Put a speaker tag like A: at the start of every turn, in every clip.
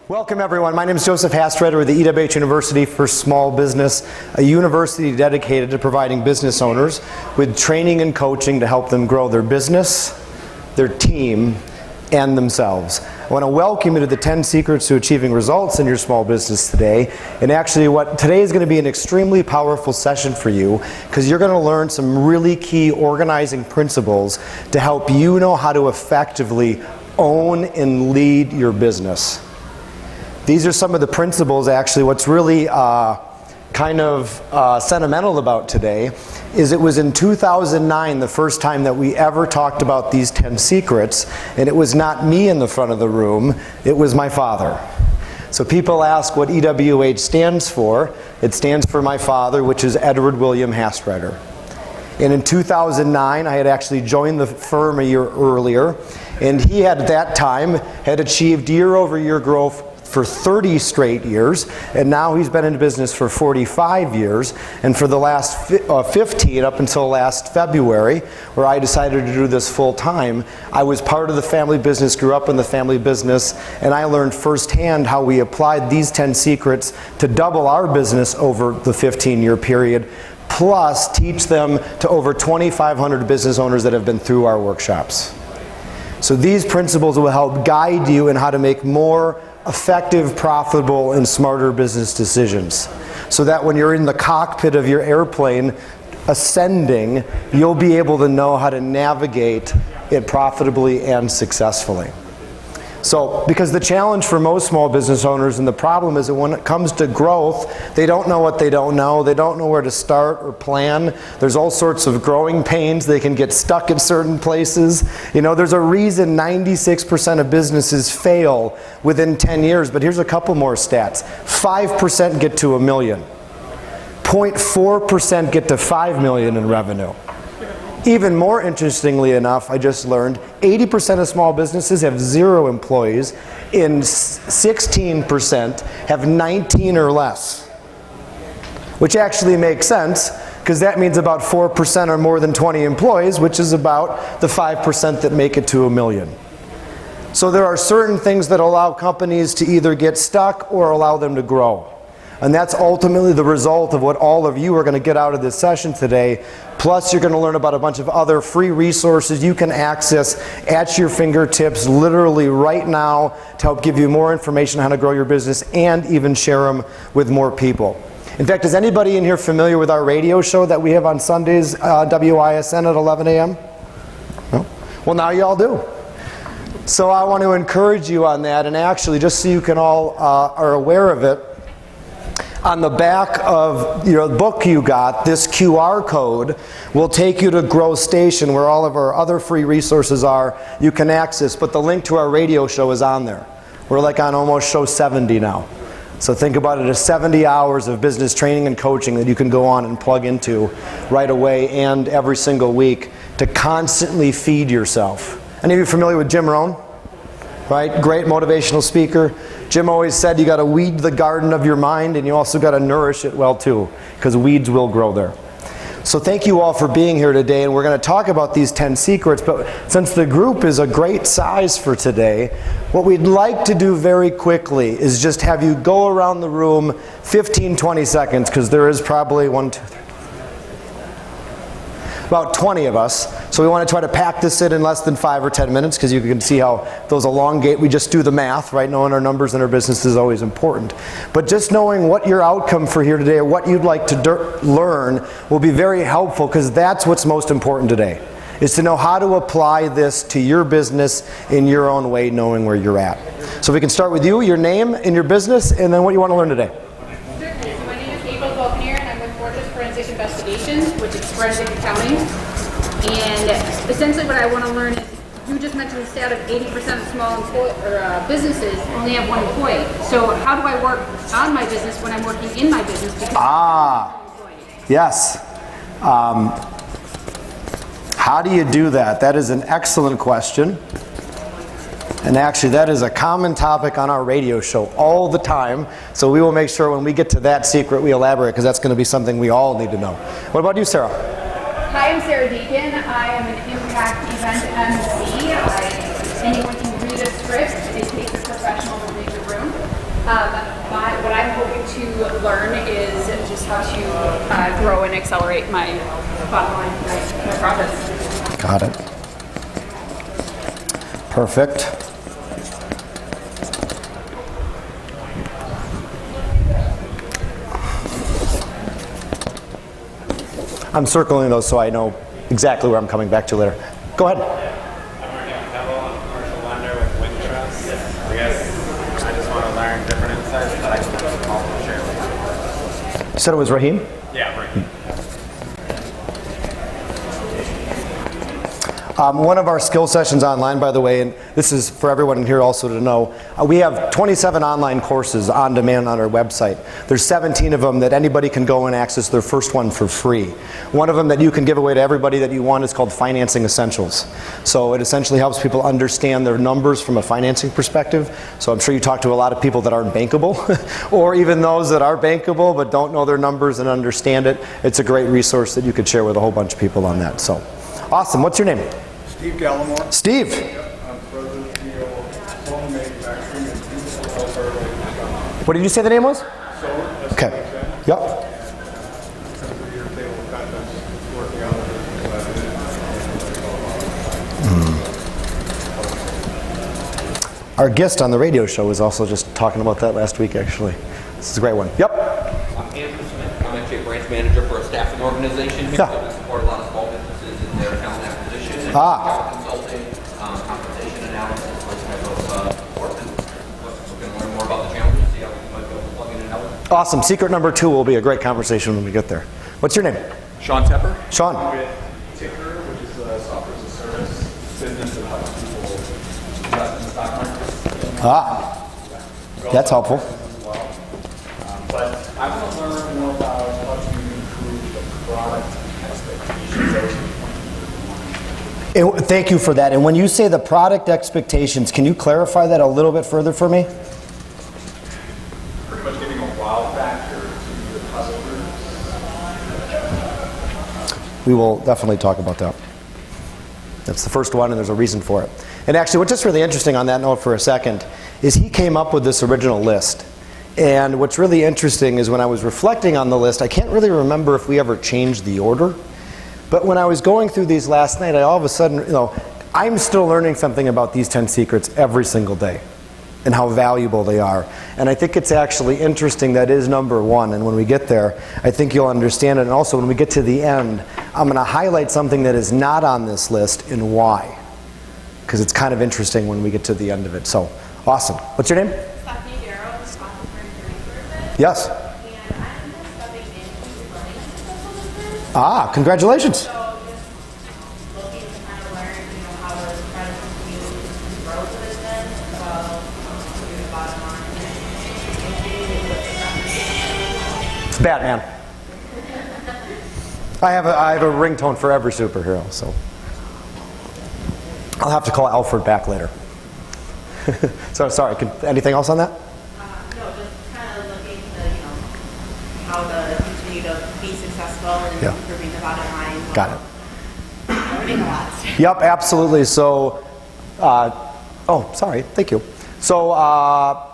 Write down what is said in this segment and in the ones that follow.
A: Welcome everyone. My name is Joseph Hastreiter with the EWH University for Small Business, a university dedicated to providing business owners with training and coaching to help them grow their business, their team, and themselves. I want to welcome you to the 10 Secrets to Achieving Results in Your Small Business today. And actually today is going to be an extremely powerful session for you because you're going to learn some really key organizing principles to help you know how to effectively own and lead your business. These are some of the principles. Actually, what's really sentimental about today is it was in 2009 the first time that we ever talked about these 10 secrets, and it was not me in the front of the room, it was my father. So people ask what EWH stands for. It stands for my father, which is Edward William Hastreiter. And in 2009, I had actually joined the firm a year earlier, and he had at that time had achieved year-over-year growth for 30 straight years, and now he's been in business for 45 years, and for the last 15 up until last February, where I decided to do this full time, I was part of the family business, grew up in the family business, and I learned firsthand how we applied these 10 secrets to double our business over the 15-year period, plus teach them to over 2,500 business owners that have been through our workshops. So these principles will help guide you in how to make more effective, profitable, and smarter business decisions, so that when you're in the cockpit of your airplane ascending, you'll be able to know how to navigate it profitably and successfully. So, because the challenge for most small business owners, and the problem is that when it comes to growth, they don't know what they don't know where to start or plan. There's all sorts of growing pains. They can get stuck in certain places. You know, there's a reason 96% of businesses fail within 10 years, but here's a couple more stats. 5% get to $1 million. 0.4% get to $5 million in revenue. Even more interestingly enough, I just learned 80% of small businesses have 0 employees, and 16% have 19 or less. Which actually makes sense, because that means about 4% are more than 20 employees, which is about the 5% that make it to $1 million. So there are certain things that allow companies to either get stuck or allow them to grow. And that's ultimately the result of what all of you are going to get out of this session today. Plus, you're going to learn about a bunch of other free resources you can access at your fingertips literally right now to help give you more information on how to grow your business and even share them with more people. In fact, is anybody in here familiar with our radio show that we have on Sundays, WISN at 11 a.m.? No? Well, now you all do. So I want to encourage you on that, and actually, just so you can all are aware of it, on the back of your book you got, this QR code will take you to Grow Station, where all of our other free resources are you can access, but the link to our radio show is on there. We're like on almost show 70 now. So think about it as 70 hours of business training and coaching that you can go on and plug into right away and every single week to constantly feed yourself. Any of you familiar with Jim Rohn? Right? Great motivational speaker. Jim always said you got to weed the garden of your mind, and you also got to nourish it well too, because weeds will grow there. So thank you all for being here today, and we're going to talk about these 10 secrets, but since the group is a great size for today, what we'd like to do very quickly is just have you go around the room 15-20 seconds, because there is probably about 20 of us. So we want to try to pack this in less than 5 or 10 minutes, because you can see how those elongate. We just do the math, right? Knowing our numbers in our business is always important. But just knowing what your outcome for here today or what you'd like to learn will be very helpful, because that's what's most important today, is to know how to apply this to your business in your own way, knowing where you're at. So we can start with you, your name and your business, and then what you want to learn today.
B: Certainly. So my name is April Falconer, and I'm with Fortress Forensic Investigations, which is forensic accounting. And essentially what I want to learn is, you just mentioned the stat of 80% of small businesses only have 1 employee. So how do I work on my business when I'm working in my business?
A: Yes. How do you do that? That is an excellent question. And actually, that is a common topic on our radio show all the time. So we will make sure when we get to that secret, we elaborate, because that's going to be something we all need to know. What about you, Sarah?
B: Hi, I'm Sarah Deacon. I am an impact event MC. Anyone can read a script. It takes a professional to read the room. What I'm hoping to learn is just how to grow and accelerate my bottom line, my profits.
A: Got it. Perfect. I'm circling those so I know exactly where I'm coming back to later. Go ahead.
C: I'm working on Pebble. I'm a commercial lender with Wintrust. I guess I just want to learn different insights that I can also share with you.
A: You said it was Raheem?
C: Yeah, right.
A: One of our skill sessions online, by the way, and this is for everyone in here also to know, we have 27 online courses on demand on our website. There's 17 of them that anybody can go and access their first one for free. One of them that you can give away to everybody that you want is called Financing Essentials. So it essentially helps people understand their numbers from a financing perspective. So I'm sure you talk to a lot of people that aren't bankable, or even those that are bankable but don't know their numbers and understand it. It's a great resource that you could share with a whole bunch of people on that. So, awesome. What's your name?
D: Steve Gallimore.
A: Steve.
D: Yep, I'm president of the Home Manufacturing and Beautiful.
A: What did you say the name was?
D: Solar.
A: Okay. Yep.
D: Your table of contents working on
A: Our guest on the radio show was also just talking about that last week, actually. This is a great one. Yep.
E: I'm Andrew Smith. I'm actually a branch manager for a staffing organization here.
A: Yeah.
E: So we support a lot of small businesses in their talent acquisition and talent consulting, compensation analysis, those type of work. And we can learn more about the challenges, see how we might be able to plug in and help.
A: Awesome. Secret number 2 will be a great conversation when we get there. What's your name?
F: Sean Tepper.
A: Sean.
D: with Ticker, which is a software as a service business that helps people invest in the stock market.
A: That's helpful.
D: As well. But I want to learn more about how to improve the product expectations.
A: Thank you for that. And when you say the product expectations, can you clarify that a little bit further for me?
D: Pretty much giving a wow factor to your customers.
A: We will definitely talk about that. That's the first one, and there's a reason for it. And actually, what's just really interesting on that note for a second is he came up with this original list. And what's really interesting is when I was reflecting on the list, I can't really remember if we ever changed the order. But when I was going through these last night, I all of a sudden, I'm still learning something about these 10 secrets every single day and how valuable they are. And I think it's actually interesting that is number 1. And when we get there, I think you'll understand it. And also when we get to the end, I'm going to highlight something that is not on this list and why. Because it's kind of interesting when we get to the end of it. So, awesome. What's your name? Yes. Congratulations. It's Batman. I have a ringtone for every superhero, so I'll have to call Alfred back later. So sorry. Anything else on that?
G: No, just kind of looking to, how to continue to be successful and
A: Yeah.
G: improving the bottom line.
A: Got it.
G: Learning a lot.
A: Yep, absolutely. So, sorry. Thank you. So,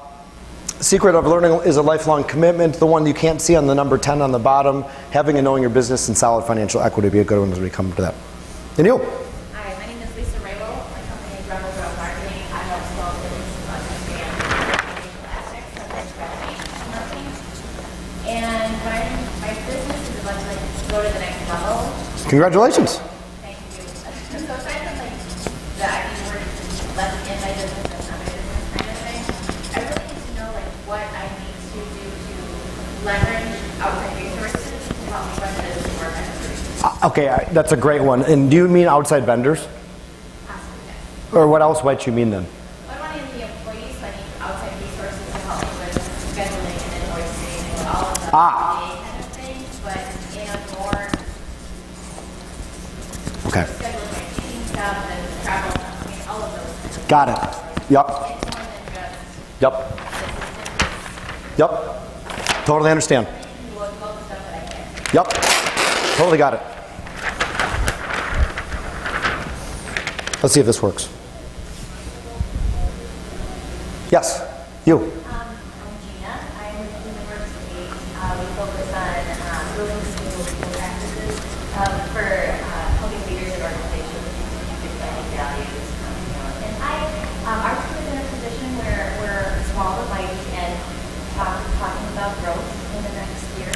A: secret of learning is a lifelong commitment. The one you can't see on the number 10 on the bottom, having and knowing your business and solid financial equity would be a good one as we come to that. And you?
G: Hi, my name is Lisa Rabel. My company is Rebel Growth Marketing. I help small businesses understand financial aspects of their strategy and marketing. And my business is about to go to the next level.
A: Congratulations.
G: Thank you. So aside from the idea word less in my business and other business kind of thing, I really need to know what I need to do to leverage outside resources to help me run the business more effectively.
A: Okay, that's a great one. And do you mean outside vendors? Or what else might you mean then?
G: I want in the employees, so I need outside resources to help me with scheduling and invoicing and all of the day kind of things, but in a more
A: Okay.
G: scheduling my teaching stuff and travel, all of those kind of
A: Got it. Yep.
G: It's more than just
A: Yep. Yep. Totally understand.
G: most stuff that I can.
A: Yep. Totally got it. Let's see if this works. Yes. You.
G: I'm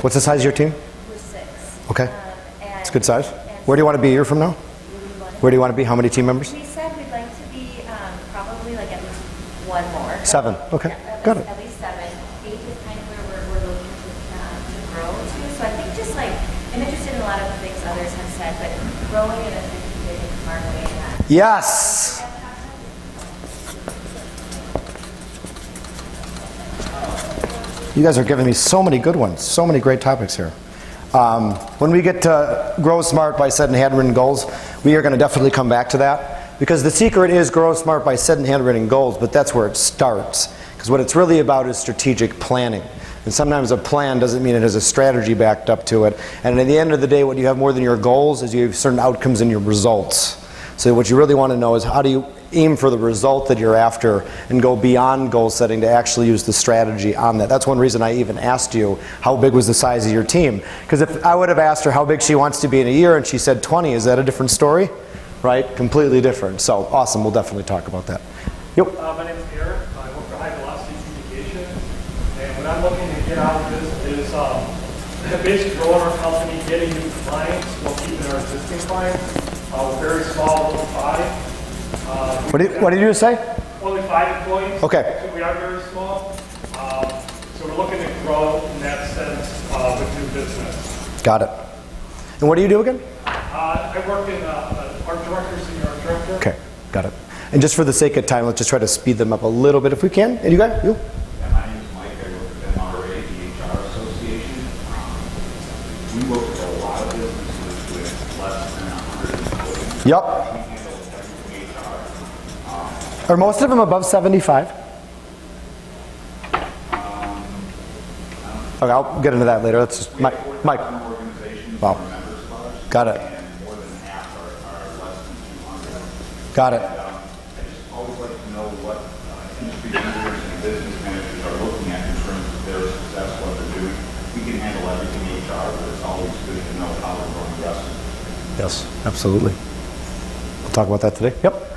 A: What's the size of your team?
G: We're 6.
A: Okay.
G: And
A: It's a good size. Where do you want to be a year from now? Where do you want to be? How many team members?
G: We said we'd like to be probably like at least one more.
A: 7. Okay. Got it.
G: At least 7. 8 is kind of where we're looking to grow to. So I think just like, I'm interested in a lot of the things others have said, but growing in a big, smart way.
A: Yes. You guys are giving me so many good ones, so many great topics here. When we get to grow smart by setting handwritten goals, we are going to definitely come back to that, because the secret is grow smart by setting handwritten goals, but that's where it starts. Because what it's really about is strategic planning. And sometimes a plan doesn't mean it has a strategy backed up to it. And at the end of the day, what you have more than your goals is you have certain outcomes and your results. So what you really want to know is, how do you aim for the result that you're after and go beyond goal setting to actually use the strategy on that. That's one reason I even asked you how big was the size of your team. Because if I would have asked her how big she wants to be in a year and she said 20, is that a different story? Right? Completely different. So awesome, we'll definitely talk about that. Yep.
F: My name is Eric. I work for High Velocity Communication. And what I'm looking to get out of this is basically growing our company, getting new clients while keeping our existing clients. We're very small, only 5.
A: What did you say?
F: Only 5 employees.
A: Okay.
F: So we are very small. So we're looking to grow in that sense with new business.
A: Got it. And what do you do again?
F: I work in art director, senior art director.
A: Okay, got it. And just for the sake of time, let's just try to speed them up a little bit if we can. And you guys? You?
D: Yeah, my name is Mike. I work with MRA, the HR Association. We work with a lot of businesses with less than 100 employees.
A: Yep.
D: We handle everything HR.
A: Are most of them above 75? Okay, I'll get into that later. That's just Mike.
D: Organizations
A: Wow.
D: are members of ours.
A: Got it.
D: And more than half are less than 200.
A: Got it.
D: I just always like to know what industry leaders and business managers are looking at in terms of their success, what they're doing. We can handle everything HR, but it's always good to know how we're going to rest.
A: Yes, absolutely. We'll talk about that today. Yep.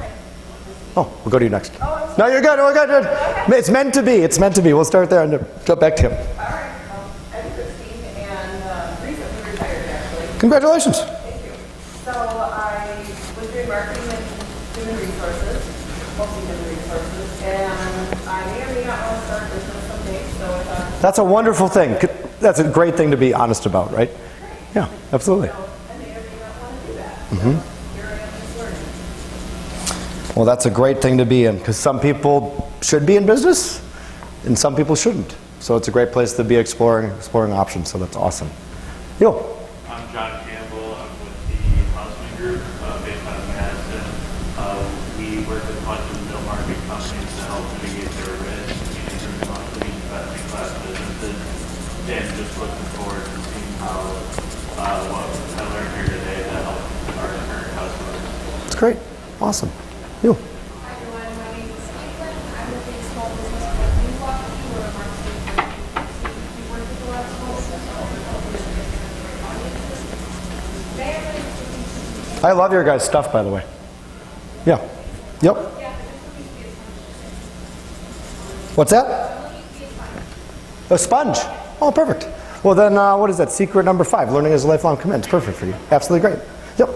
A: Oh, we'll go to you next. No, you're good. We're good. It's meant to be. It's meant to be. We'll start there and jump back to him.
H: All right. I'm Christine, and recently retired, actually.
A: Congratulations.
H: Thank you. So I was doing marketing and human resources, mostly human resources, and I may or may not want to start a business someday, so I thought,
A: That's a wonderful thing. That's a great thing to be honest about, right? Yeah, absolutely.
H: so I may or may not want to do that. So here I am just learning.
A: Well, that's a great thing to be in, because some people should be in business and some people shouldn't. So it's a great place to be exploring options. So that's awesome. Yo.
I: I'm John Campbell. I'm with the Hausman Group based out of Madison. We work with a bunch of middle market companies to help mitigate their risk in terms of creating best-in-class businesses. And just looking forward to seeing how what I learned here today to help our current customers.
A: That's great. Awesome. You.
J: Hi everyone, my name is Caitlin. I'm with a small business called Milwaukee. We're a marketing agency. We work with a lot of small business owners and audiences. Today I'm going to be teaching
A: I love your guys' stuff, by the way. Yeah. Yep. What's that? A sponge. Oh, perfect. Well then, what is that? Secret number 5, learning is a lifelong commitment. It's perfect for you. Absolutely great. Yep.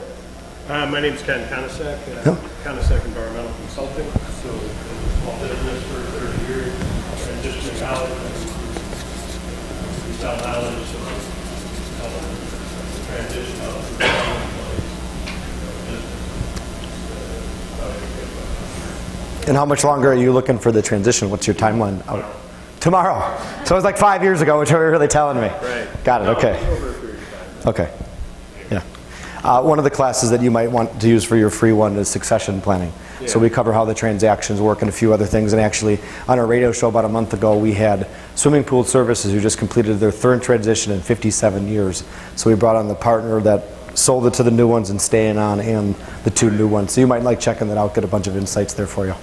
F: My name is Ken Konasek,
A: Yep.
F: Konasek Environmental Consulting. So I've been involved in this for 30 years, transitioning out and sell knowledge of transition
A: And how much longer are you looking for the transition? What's your timeline out? Tomorrow. So it was like 5 years ago, which you were really telling me.
F: Right.
A: Got it. Okay.
F: over a period of time.
A: Okay. Yeah. One of the classes that you might want to use for your free one is succession planning. So we cover how the transactions work and a few other things. And actually, on our radio show about a month ago, we had Swimming Pool Services who just completed their 3rd transition in 57 years. So we brought on the partner that sold it to the new ones and staying on, and the 2 new ones. So you might like checking that out, get a bunch of insights there for you.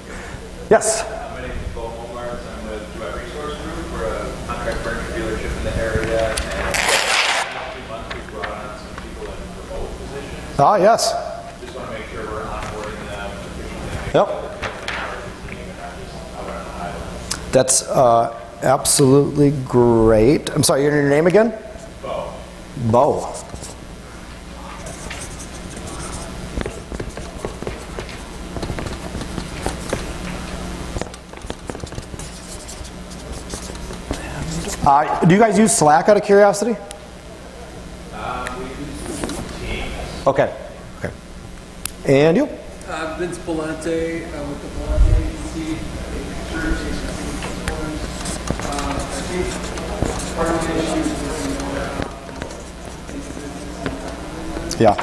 A: Yes?
E: My name is Bo Holmars. I'm with Duet Resource Group. We're a contract furniture dealership in the area. And in the last 2 months, we brought on some people in remote positions.
A: Ah, yes.
E: Just want to make sure we're onboarding them efficiently.
A: Yep. That's absolutely great. I'm sorry, your name again? Bo. Do you guys use Slack out of curiosity?
C: We use Teams.
A: Okay. Okay. And you?
K: Vince Belante with the Belante Agency. I think part of the issue is
A: Yeah.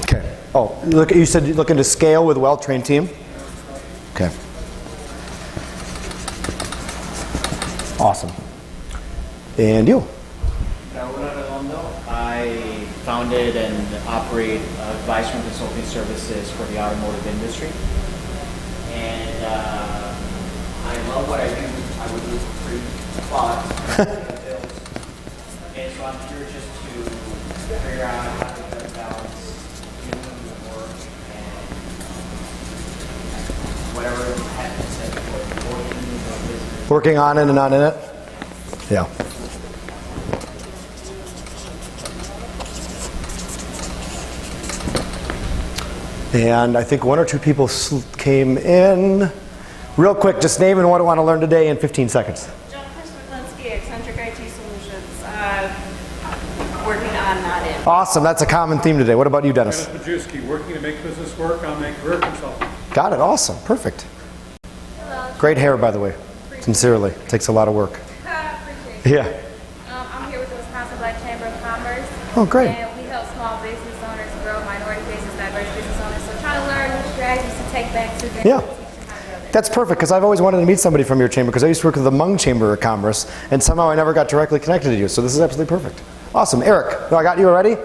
A: Okay. Oh, look. You said you're looking to scale with a well-trained team. Okay. Awesome. And you?
L: I founded and operate advisory and consulting services for the automotive industry. And I love what I do. I would do free thoughts. And so I'm here just to figure out how to better balance doing the work and whatever happens at the business.
A: Working on it and not in it? Yeah. And I think one or two people came in. Real quick, just name and what I want to learn today in 15 seconds.
M: Eccentric IT Solutions, working on, not in.
A: Awesome, that's a common theme today. What about you, Dennis?
F: Dennis Majewski, working to make business work. I'm a career consultant.
A: Got it, awesome, perfect.
M: Hello.
A: Great hair, by the way. Sincerely, takes a lot of work.
M: Appreciate it.
A: Yeah.
M: I'm here with the Wisconsin Black Chamber of Commerce.
A: Oh, great.
M: And we help small business owners grow, minority business, diverse business owners. So trying to learn new strategies to take back to them.
A: Yeah. That's perfect, because I've always wanted to meet somebody from your chamber, because I used to work with the Hmong Chamber of Commerce, and somehow I never got directly connected to you, so this is absolutely perfect. Awesome. Eric, I got you already?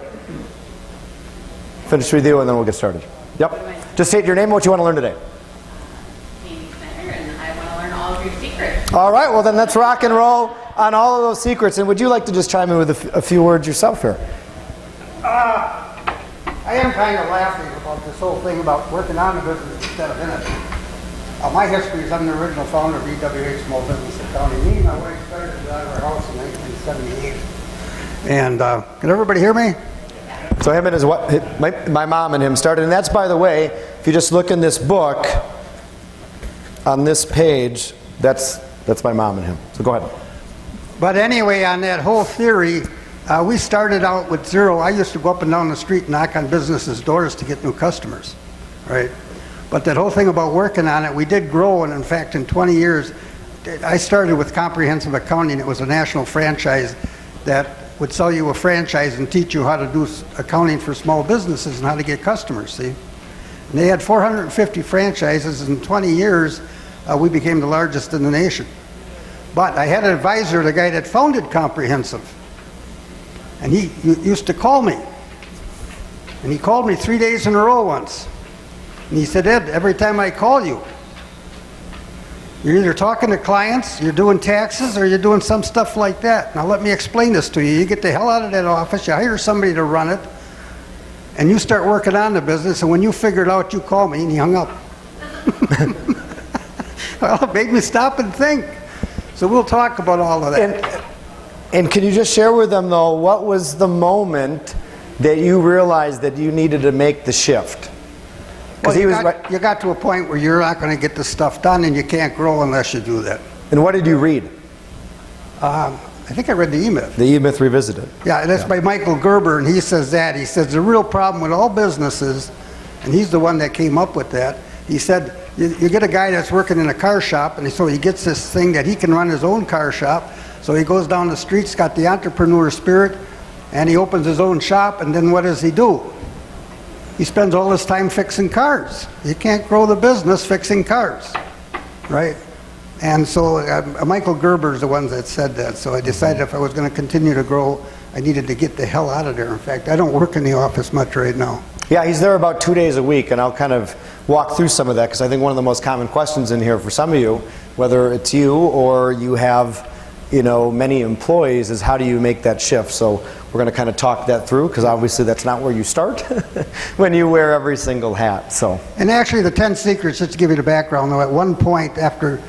A: Finish with you, and then we'll get started. Yep. Just state your name and what you want to learn today.
G: And I want to learn all of your secrets.
A: All right, well then let's rock and roll on all of those secrets, and would you like to just chime in with a few words yourself here?
N: I am kind of laughing about this whole thing about working on the business instead of in it. My history is I'm the original founder of EWH Small Business Accounting. Me and my wife started it out of our house in 1978. And can everybody hear me?
A: So him and his my mom and him started, and that's, by the way, if you just look in this book, on this page, that's my mom and him. So go ahead.
N: But anyway, on that whole theory, we started out with zero. I used to go up and down the street and knock on businesses' doors to get new customers, right? But that whole thing about working on it, we did grow, and in fact, in 20 years, I started with comprehensive accounting. It was a national franchise that would sell you a franchise and teach you how to do accounting for small businesses and how to get customers, see? And they had 450 franchises. In 20 years, we became the largest in the nation. But I had an advisor, the guy that founded Comprehensive, and he used to call me. And he called me 3 days in a row once. And he said, Ed, every time I call you, you're either talking to clients, you're doing taxes, or you're doing some stuff like that. Now let me explain this to you. You get the hell out of that office, you hire somebody to run it, and you start working on the business, and when you figure it out, you call me, and he hung up. Well, it made me stop and think. So we'll talk about all of that.
A: And can you just share with them, though, what was the moment that you realized that you needed to make the shift?
N: Well, you got to a point where you're not going to get the stuff done, and you can't grow unless you do that.
A: And what did you read?
N: I think I read the E-Myth.
A: The E-Myth Revisited.
N: Yeah, that's by Michael Gerber, and he says that. He says the real problem with all businesses, and he's the one that came up with that, he said, you get a guy that's working in a car shop, and so he gets this thing that he can run his own car shop, so he goes down the streets, got the entrepreneur spirit, and he opens his own shop, and then what does he do? He spends all his time fixing cars. You can't grow the business fixing cars, right? And so Michael Gerber is the one that said that. So I decided if I was going to continue to grow, I needed to get the hell out of there. In fact, I don't work in the office much right now.
A: Yeah, he's there about 2 days a week, and I'll kind of walk through some of that, because I think one of the most common questions in here for some of you, whether it's you or you have, many employees, is how do you make that shift? So we're going to kind of talk that through, because obviously that's not where you start when you wear every single hat. So. And
N: actually the 10 secrets, just to give you the background, though, at one point after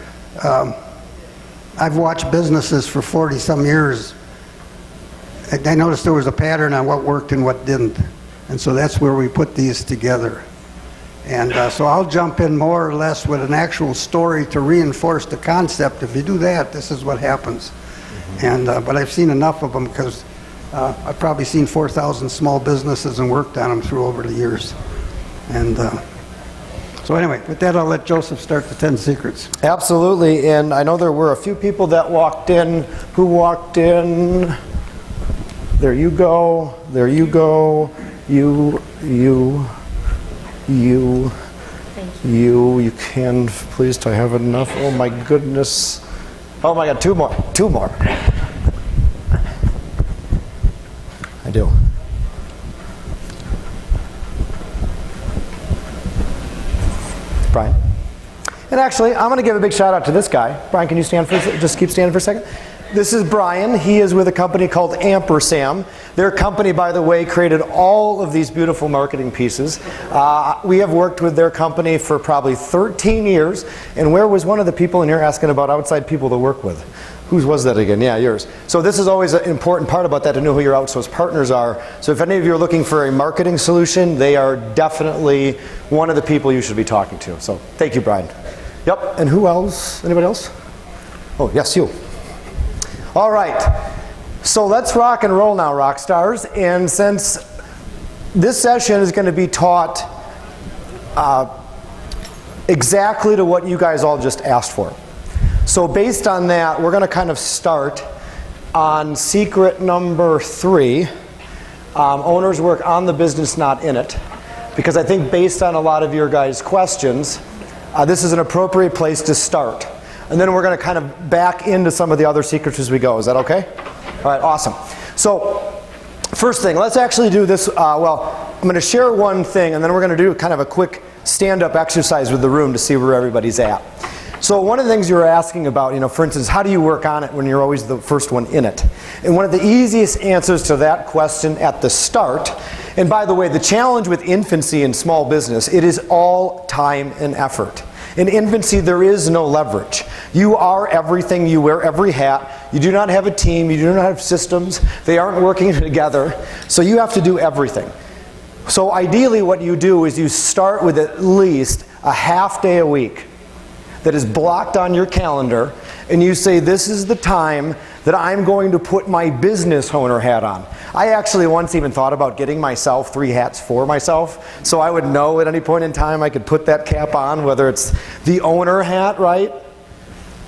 N: I've watched businesses for 40-some years. I noticed there was a pattern on what worked and what didn't. And so that's where we put these together. And so I'll jump in more or less with an actual story to reinforce the concept. If you do that, this is what happens. And but I've seen enough of them because I've probably seen 4,000 small businesses and worked on them through over the years. And so anyway, with that, I'll let Joseph start the 10 secrets.
A: Absolutely, and I know there were a few people that walked in. Who walked in? There you go. There you go. You can, please, do I have enough? Oh my goodness. Oh my God, two more. I do. Brian. And actually, I'm going to give a big shout out to this guy. Brian, can you stand for just keep standing for a second? This is Brian. He is with a company called Ampersand. Their company, by the way, created all of these beautiful marketing pieces. We have worked with their company for probably 13 years. And where was one of the people in here asking about outside people to work with? Whose was that again? Yeah, yours. So this is always an important part about that, to know who your outsourced partners are. So if any of you are looking for a marketing solution, they are definitely one of the people you should be talking to. So thank you, Brian. Yep, and who else? Anybody else? Oh, yes, you. All right, so let's rock and roll now, rock stars. And since this session is going to be taught exactly to what you guys all just asked for. So based on that, we're going to kind of start on secret number 3. Owners work on the business, not in it. Because I think based on a lot of your guys' questions, this is an appropriate place to start. And then we're going to kind of back into some of the other secrets as we go. Is that okay? All right, awesome. So first thing, let's actually do this. Well, I'm going to share one thing, and then we're going to do kind of a quick stand-up exercise with the room to see where everybody's at. So one of the things you were asking about, for instance, how do you work on it when you're always the first one in it? And one of the easiest answers to that question at the start, and by the way, the challenge with infancy in small business, it is all time and effort. In infancy, there is no leverage. You are everything, you wear every hat, you do not have a team, you do not have systems, they aren't working together, so you have to do everything. So ideally what you do is you start with at least a half day a week that is blocked on your calendar, and you say, this is the time that I'm going to put my business owner hat on. I actually once even thought about getting myself 3 hats for myself, so I would know at any point in time I could put that cap on, whether it's the owner hat, right?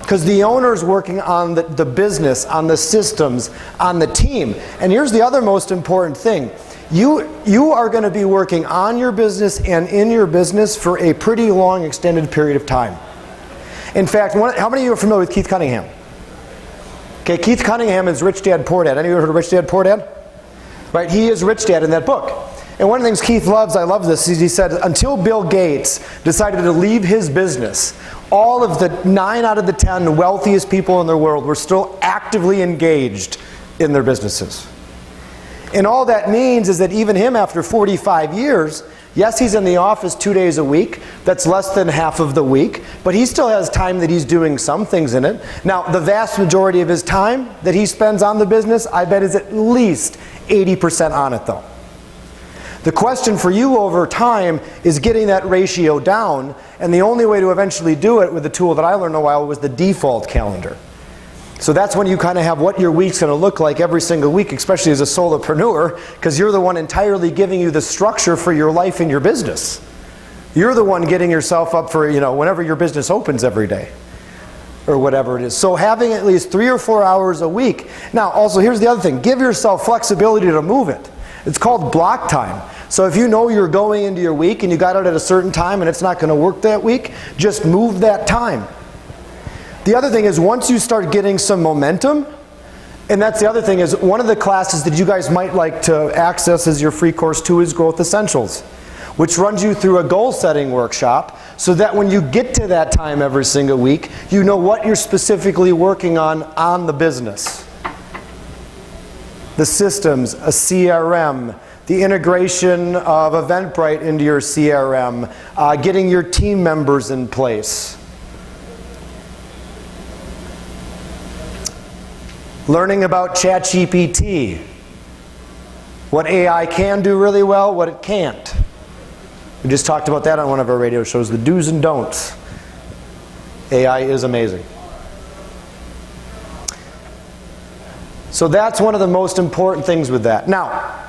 A: Because the owner's working on the business, on the systems, on the team. And here's the other most important thing. You are going to be working on your business and in your business for a pretty long extended period of time. In fact, how many of you are familiar with Keith Cunningham? Okay, Keith Cunningham is Rich Dad Poor Dad. Any of you heard of Rich Dad Poor Dad? Right, he is Rich Dad in that book. And one of the things Keith loves, I love this, is he said, until Bill Gates decided to leave his business, all of the 9 out of the 10 wealthiest people in the world were still actively engaged in their businesses. And all that means is that even him, after 45 years, yes, he's in the office 2 days a week. That's less than half of the week. But he still has time that he's doing some things in it. Now, the vast majority of his time that he spends on the business, I bet is at least 80% on it, though. The question for you over time is getting that ratio down. And the only way to eventually do it with the tool that I learned a while was the default calendar. So that's when you kind of have what your week's going to look like every single week, especially as a solopreneur, because you're the one entirely giving you the structure for your life and your business. You're the one getting yourself up for, whenever your business opens every day or whatever it is. So having at least 3 or 4 hours a week. Now, also, here's the other thing. Give yourself flexibility to move it. It's called block time. So if you know you're going into your week and you got it at a certain time and it's not going to work that week, just move that time. The other thing is, once you start getting some momentum, and that's the other thing, is one of the classes that you guys might like to access as your free course too is Growth Essentials, which runs you through a goal setting workshop so that when you get to that time every single week, you know what you're specifically working on the business. The systems, a CRM, the integration of Eventbrite into your CRM, getting your team members in place. Learning about ChatGPT. What AI can do really well, what it can't. We just talked about that on one of our radio shows, the do's and don'ts. AI is amazing. So that's one of the most important things with that. Now,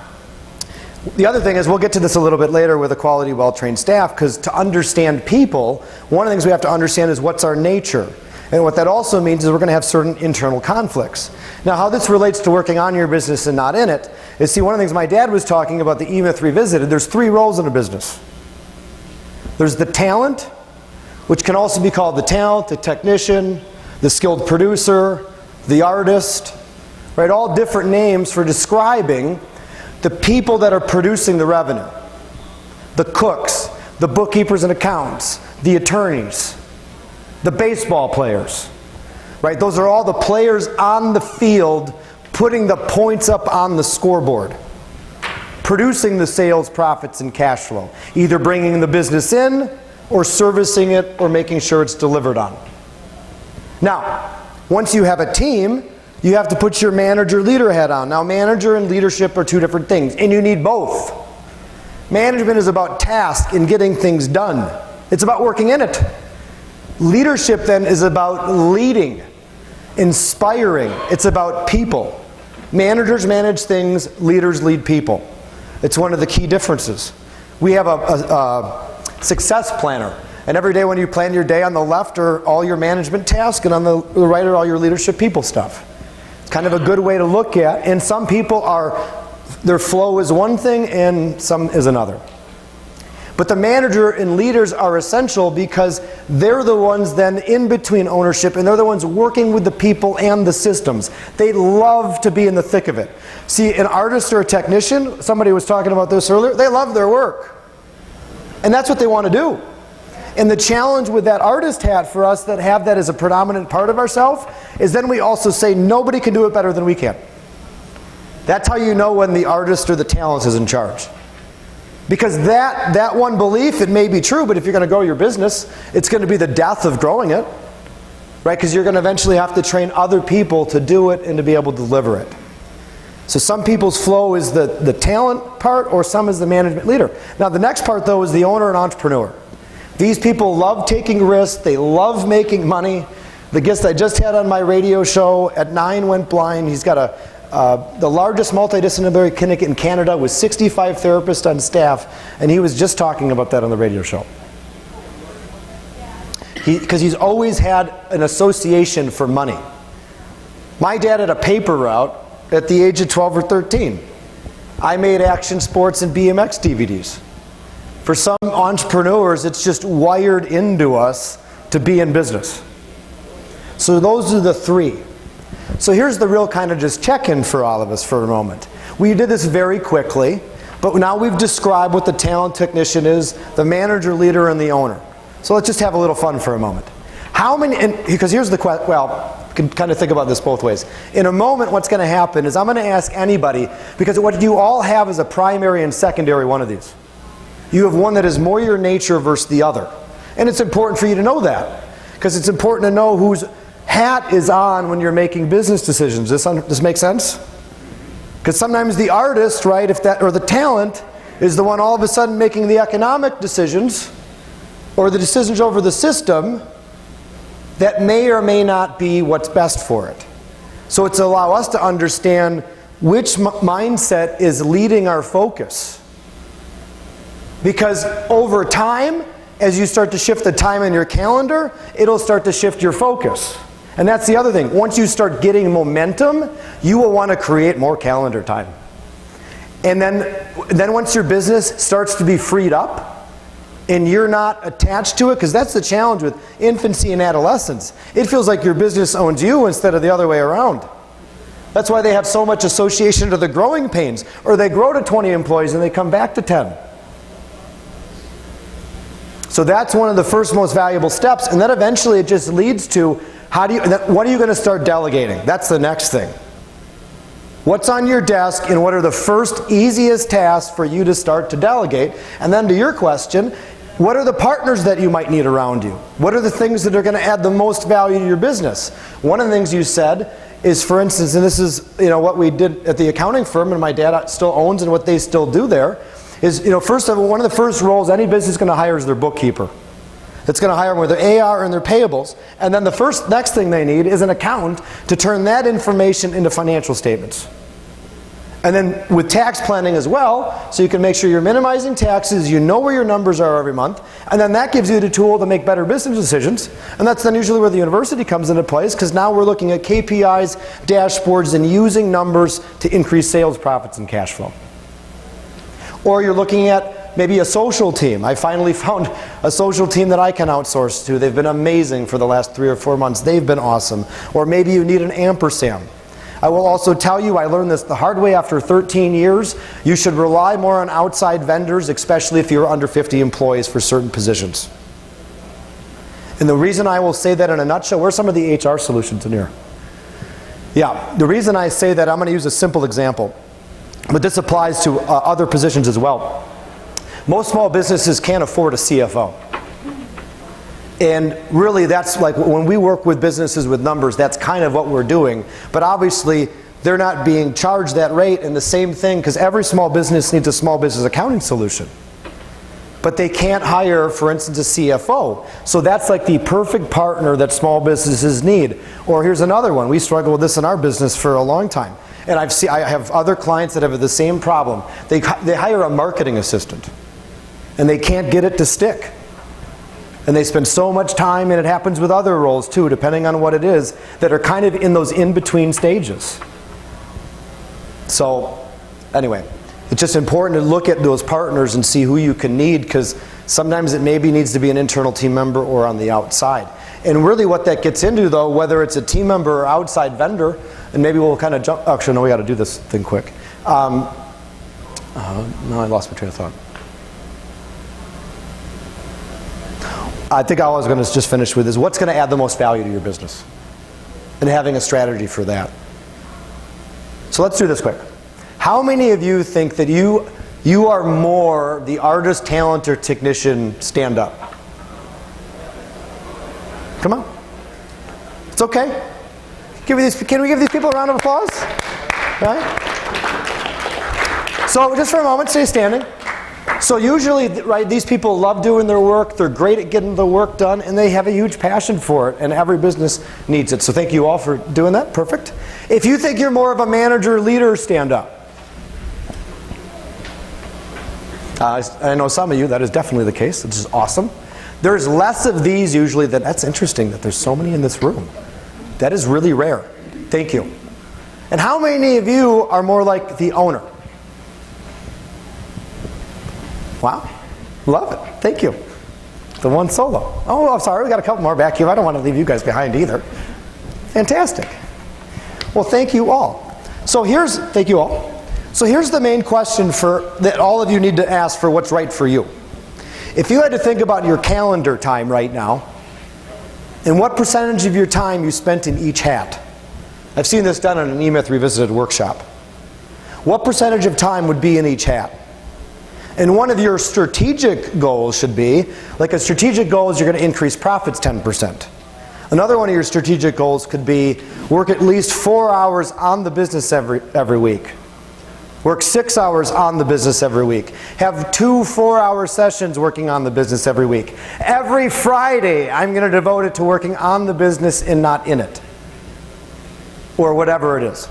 A: the other thing is, we'll get to this a little bit later with a quality, well-trained staff, because to understand people, one of the things we have to understand is what's our nature. And what that also means is we're going to have certain internal conflicts. Now, how this relates to working on your business and not in it is, see, one of the things my dad was talking about, the E-Myth Revisited, there's 3 roles in a business. There's the talent, which can also be called the talent, the technician, the skilled producer, the artist, right? All different names for describing the people that are producing the revenue. The cooks, the bookkeepers and accountants, the attorneys, the baseball players, right? Those are all the players on the field putting the points up on the scoreboard, producing the sales, profits, and cash flow, either bringing the business in or servicing it or making sure it's delivered on. Now, once you have a team, you have to put your manager-leader hat on. Now, manager and leadership are 2 different things, and you need both. Management is about task and getting things done. It's about working in it. Leadership then is about leading, inspiring. It's about people. Managers manage things, leaders lead people. It's one of the key differences. We have a success planner, and every day when you plan your day, on the left are all your management tasks, and on the right are all your leadership people stuff. It's kind of a good way to look at, and some people their flow is one thing and some is another. But the manager and leaders are essential because they're the ones then in between ownership, and they're the ones working with the people and the systems. They love to be in the thick of it. See, an artist or a technician, somebody was talking about this earlier, they love their work. And that's what they want to do. And the challenge with that artist hat for us that have that as a predominant part of ourselves is then we also say nobody can do it better than we can. That's how you know when the artist or the talent is in charge. Because that one belief, it may be true, but if you're going to grow your business, it's going to be the death of growing it, right? Because you're going to eventually have to train other people to do it and to be able to deliver it. So some people's flow is the talent part, or some is the management leader. Now the next part though is the owner and entrepreneur. These people love taking risks, they love making money. The guest I just had on my radio show at 9 went blind. He's got the largest multidisciplinary clinic in Canada with 65 therapists on staff, and he was just talking about that on the radio show. Because he's always had an association for money. My dad had a paper route at the age of 12 or 13. I made action sports and BMX DVDs. For some entrepreneurs, it's just wired into us to be in business. So those are the 3. So here's the real kind of just check-in for all of us for a moment. We did this very quickly, but now we've described what the talent technician is, the manager, leader, and the owner. So let's just have a little fun for a moment. How many, because here's the question, well, you can kind of think about this both ways. In a moment, what's going to happen is I'm going to ask anybody, because what you all have is a primary and secondary one of these. You have one that is more your nature versus the other. And it's important for you to know that, because it's important to know whose hat is on when you're making business decisions. This make sense? Because sometimes the artist, right, or the talent is the one all of a sudden making the economic decisions or the decisions over the system that may or may not be what's best for it. So it's allow us to understand which mindset is leading our focus. Because over time, as you start to shift the time in your calendar, it'll start to shift your focus. And that's the other thing. Once you start getting momentum, you will want to create more calendar time. And then once your business starts to be freed up, and you're not attached to it, because that's the challenge with infancy and adolescence. It feels like your business owns you instead of the other way around. That's why they have so much association to the growing pains. Or they grow to 20 employees and they come back to 10. So that's one of the first most valuable steps, and then eventually it just leads to what are you going to start delegating? That's the next thing. What's on your desk and what are the first easiest tasks for you to start to delegate? And then to your question, what are the partners that you might need around you? What are the things that are going to add the most value to your business? One of the things you said is, for instance, and this is what we did at the accounting firm, and my dad still owns, and what they still do there, is first of all, one of the first roles any business is going to hire is their bookkeeper. That's going to hire them with their AR and their payables, and then the next thing they need is an accountant to turn that information into financial statements. And then with tax planning as well, so you can make sure you're minimizing taxes, you know where your numbers are every month, and then that gives you the tool to make better business decisions. And that's then usually where the university comes into place, because now we're looking at KPIs, dashboards, and using numbers to increase sales, profits, and cash flow. Or you're looking at maybe a social team. I finally found a social team that I can outsource to. They've been amazing for the last 3 or 4 months. They've been awesome. Or maybe you need an ampersand. I will also tell you, I learned this the hard way after 13 years, you should rely more on outside vendors, especially if you're under 50 employees for certain positions. And the reason I will say that in a nutshell, where's some of the HR solutions in here? Yeah, the reason I say that, I'm going to use a simple example, but this applies to other positions as well. Most small businesses can't afford a CFO. And really, that's like when we work with businesses with numbers, that's kind of what we're doing. But obviously, they're not being charged that rate, and the same thing, because every small business needs a small business accounting solution. But they can't hire, for instance, a CFO. So that's like the perfect partner that small businesses need. Or here's another one. We struggle with this in our business for a long time. And I have other clients that have the same problem. They hire a marketing assistant, and they can't get it to stick. And they spend so much time, and it happens with other roles too, depending on what it is, that are kind of in those in-between stages. So anyway, it's just important to look at those partners and see who you can need, because sometimes it maybe needs to be an internal team member or on the outside. And really what that gets into, though, whether it's a team member or outside vendor, and maybe we'll kind of jump, actually no, we got to do this thing quick. No, I lost my train of thought. I think I was going to just finish with is what's going to add the most value to your business, and having a strategy for that. So let's do this quick. How many of you think that you are more the artist, talent, or technician? Stand up. Come on. It's okay. Can we give these people a round of applause? Right? So just for a moment, stay standing. So usually, right, these people love doing their work, they're great at getting the work done, and they have a huge passion for it, and every business needs it. So thank you all for doing that. Perfect. If you think you're more of a manager, leader, stand up. I know some of you, that is definitely the case, which is awesome. There's less of these usually. That's interesting that there's so many in this room. That is really rare. Thank you. And how many of you are more like the owner? Wow. Love it. Thank you. The one solo. Oh, I'm sorry. We got a couple more back here. I don't want to leave you guys behind either. Fantastic. Well, thank you all. Thank you all. So here's the main question that all of you need to ask for what's right for you. If you had to think about your calendar time right now, and what percentage of your time you spent in each hat. I've seen this done in an eMyth Revisited workshop. What percentage of time would be in each hat? And one of your strategic goals should be, like a strategic goal is you're going to increase profits 10%. Another one of your strategic goals could be work at least 4 hours on the business every week. Work 6 hours on the business every week. Have 2 4-hour sessions working on the business every week. Every Friday, I'm going to devote it to working on the business and not in it. Or whatever it is.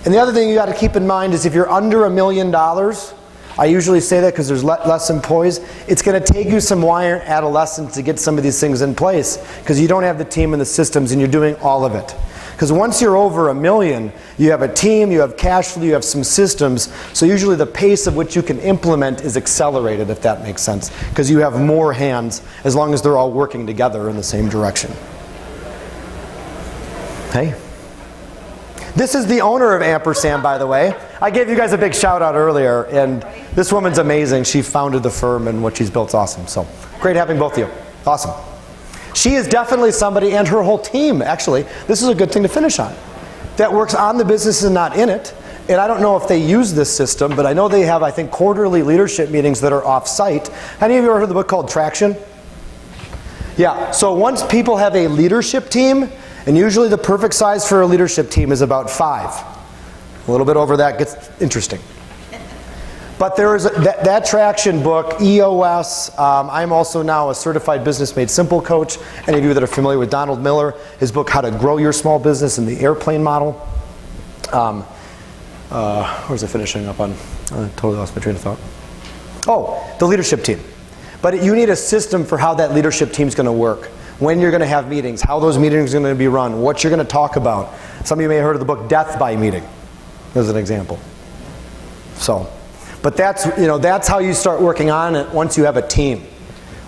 A: And the other thing you got to keep in mind is if you're under $1 million, I usually say that because there's less employees, it's going to take you some while in adolescence to get some of these things in place, because you don't have the team and the systems and you're doing all of it. Because once you're over $1 million, you have a team, you have cash flow, you have some systems, so usually the pace of which you can implement is accelerated, if that makes sense, because you have more hands as long as they're all working together in the same direction. Hey? This is the owner of Ampersand, by the way. I gave you guys a big shout out earlier, and this woman's amazing. She founded the firm, and what she's built is awesome. So great having both of you. Awesome. She is definitely somebody, and her whole team, actually, this is a good thing to finish on, that works on the business and not in it. And I don't know if they use this system, but I know they have, I think, quarterly leadership meetings that are off-site. Any of you ever heard of the book called Traction? Yeah, so once people have a leadership team, And usually the perfect size for a leadership team is about 5. A little bit over that gets interesting. But there is that traction book, EOS. I'm also now a certified Business Made Simple coach. Any of you that are familiar with Donald Miller, his book, How to Grow Your Small Business in the Airplane Model. Where's it finishing up on? I totally lost my train of thought. Oh, the leadership team. But you need a system for how that leadership team's going to work. When you're going to have meetings, how those meetings are going to be run, what you're going to talk about. Some of you may have heard of the book Death by Meeting, as an example. So, but that's how you start working on it once you have a team.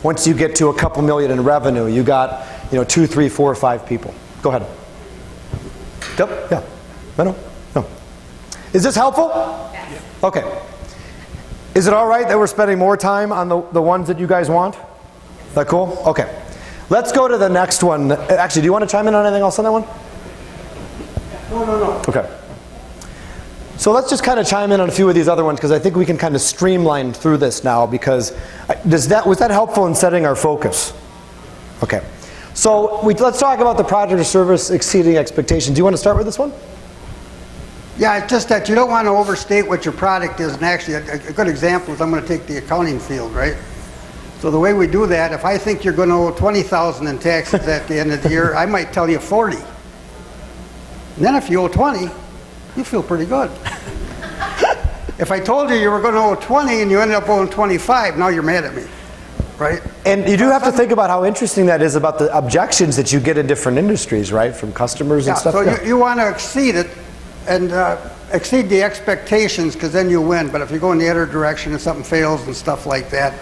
A: Once you get to a couple million in revenue, you got 2, 3, 4, 5 people. Go ahead. Yep. Yeah. No. Is this helpful? Yes. Okay. Is it all right that we're spending more time on the ones that you guys want? Is that cool? Okay. Let's go to the next one. Actually, do you want to chime in on anything else on that one?
N: No.
A: Okay. So let's just kind of chime in on a few of these other ones because I think we can kind of streamline through this now because was that helpful in setting our focus? Okay. So let's talk about the product or service exceeding expectations. Do you want to start with this one?
N: Yeah, it's just that you don't want to overstate what your product is. And actually, a good example is I'm going to take the accounting field, right? So the way we do that, if I think you're going to owe $20,000 in taxes at the end of the year, I might tell you 40. And then if you owe 20, you feel pretty good. If I told you were going to owe 20 and you ended up owing 25, now you're mad at me, right?
A: And you do have to think about how interesting that is about the objections that you get in different industries, right, from customers and stuff.
N: So you want to exceed it and exceed the expectations because then you win. But if you go in the other direction and something fails and stuff like that,